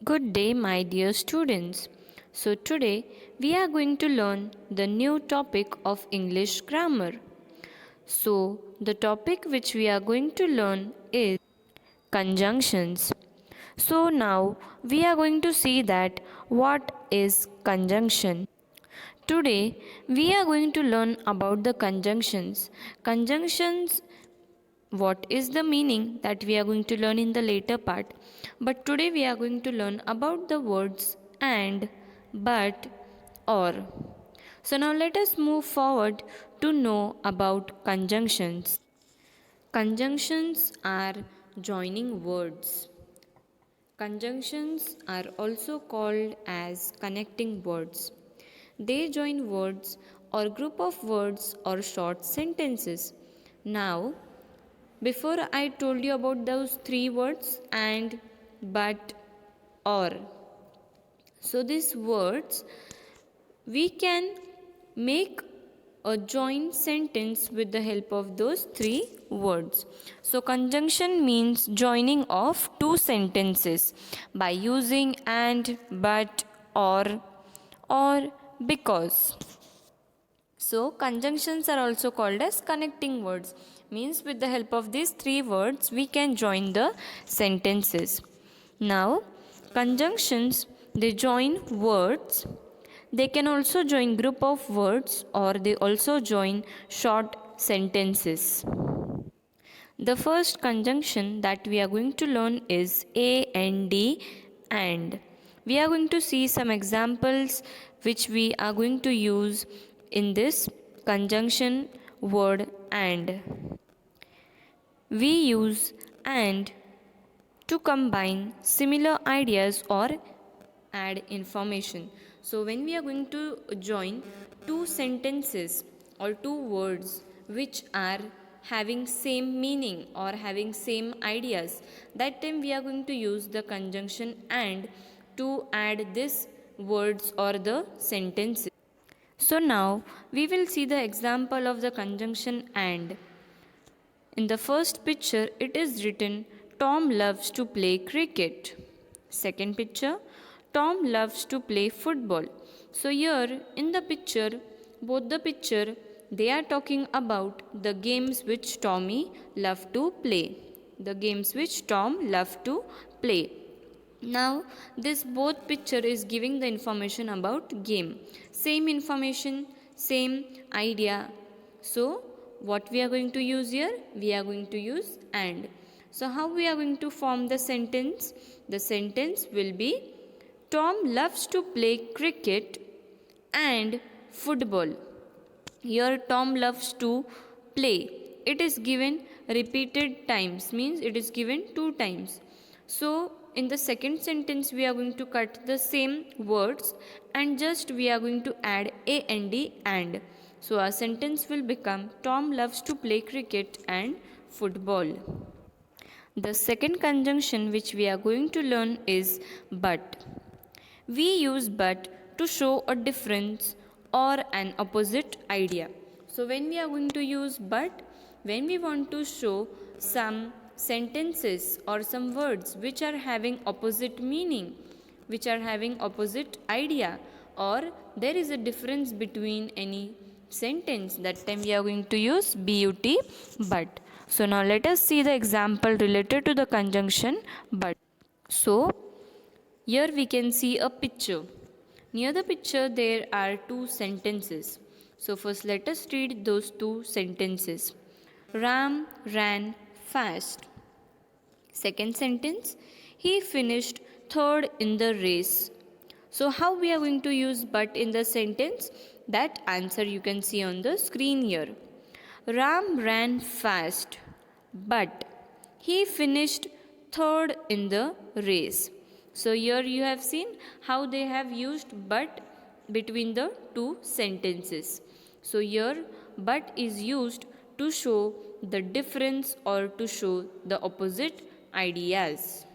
Good day, my dear students. So, today we are going to learn the new topic of English grammar. So, the topic which we are going to learn is conjunctions. So, now we are going to see that what is conjunction. Today we are going to learn about the conjunctions. Conjunctions, what is the meaning, that we are going to learn in the later part, but today we are going to learn about the words and, but, or. So now let us move forward to know about conjunctions. Conjunctions are joining words. Conjunctions are also called as connecting words. They join words or group of words or short sentences. Now, before I told you about those three words and, but, or. So these words we can make a joint sentence with the help of those three words. So conjunction means joining of two sentences by using and, but, or because. So conjunctions are also called as connecting words. Means with the help of these three words we can join the sentences. Now conjunctions, they join words. They can also join group of words or they also join short sentences. The first conjunction that we are going to learn is and, and. We are going to see some examples which we are going to use in this conjunction word and. We use and to combine similar ideas or add information. So when we are going to join two sentences or two words which are having same meaning or having same ideas, that time we are going to use the conjunction and to add this words or the sentences. So now we will see the example of the conjunction and. In the first picture, it is written, Tom loves to play cricket. Second picture, Tom loves to play football. So here in the picture, both the picture, they are talking about the games which Tommy loved to play. The games which Tom loved to play. Now this both picture is giving the information about game. Same information, same idea. So what we are going to use here? We are going to use and. So how we are going to form the sentence? The sentence will be, Tom loves to play cricket and football. Here Tom loves to play. It is given repeated times, means it is given two times. So in the second sentence we are going to cut the same words and just we are going to add and. So our sentence will become, Tom loves to play cricket and football. The second conjunction which we are going to learn is but. We use but to show a difference or an opposite idea. So when we are going to use but, when we want to show some sentences or some words which are having opposite meaning, which are having opposite idea, or there is a difference between any sentence, that time we are going to use but. So now let us see the example related to the conjunction but. So here we can see a picture. Near the picture there are two sentences. So first let us read those two sentences. Ram ran fast. Second sentence, he finished third in the race. So how we are going to use but in the sentence? That answer you can see on the screen here. Ram ran fast, but he finished third in the race. So here you have seen how they have used but between the two sentences. So here but is used to show the difference or to show the opposite ideas.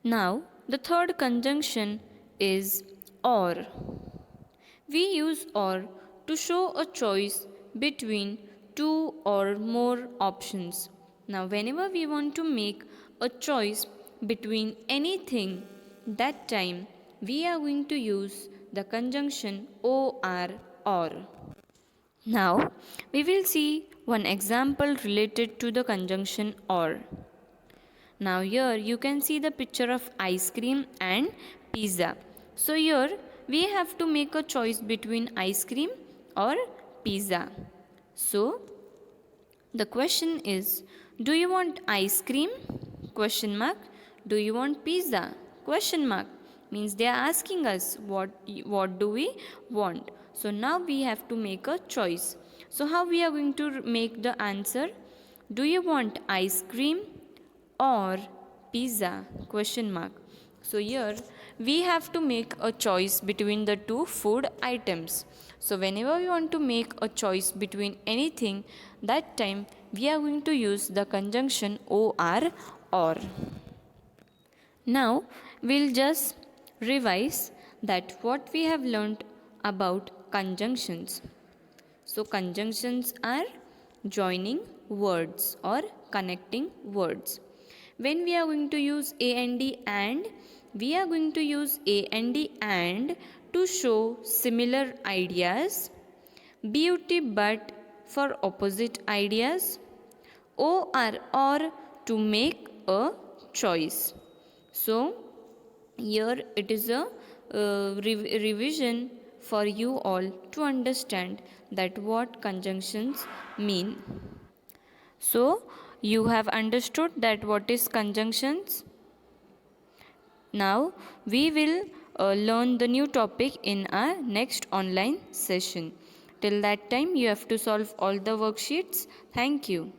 Now the third conjunction is or. We use or to show a choice between two or more options. Now whenever we want to make a choice between anything, that time we are going to use the conjunction or. Now we will see one example related to the conjunction or. Now here you can see the picture of ice cream and pizza. So here we have to make a choice between ice cream or pizza. So the question is, do you want ice cream? Question mark. Do you want pizza? Question mark. Means they are asking us what do we want. So now we have to make a choice. So how we are going to make the answer? Do you want ice cream or pizza? Question mark. So here we have to make a choice between the two food items. So whenever we want to make a choice between anything, that time we are going to use the conjunction or. Now we'll just revise that what we have learnt about conjunctions. So conjunctions are joining words or connecting words. When we are going to use and, we are going to use and to show similar ideas, but for opposite ideas, or to make a choice. So here it is a revision for you all to understand that what conjunctions mean. So you have understood that what is conjunctions. Now we will learn the new topic in our next online session. Till that time you have to solve all the worksheets. Thank you.